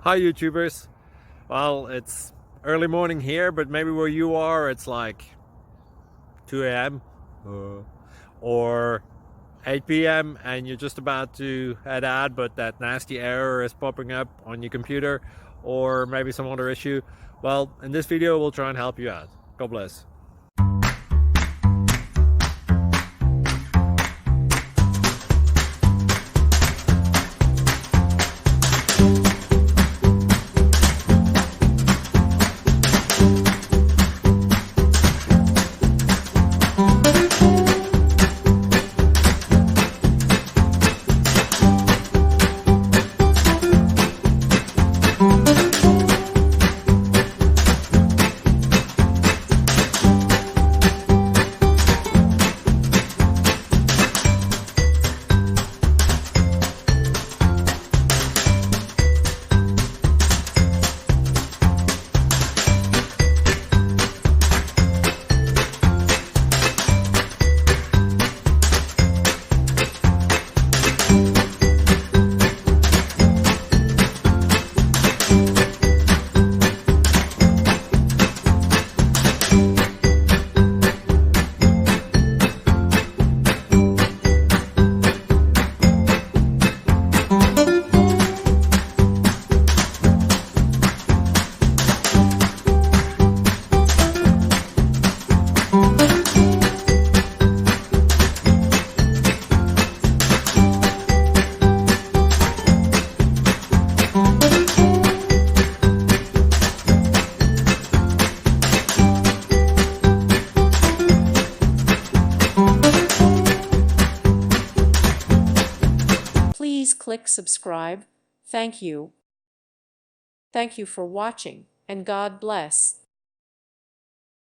Hi YouTubers. Well, it's early morning here, but maybe where you are it's like 2 a.m. or 8 p.m. and you're just about to head out, but that nasty error is popping up on your computer, or maybe some other issue. Well, in this video we'll try and help you out. God bless. Please click subscribe. Thank you. Thank you for watching, and God bless.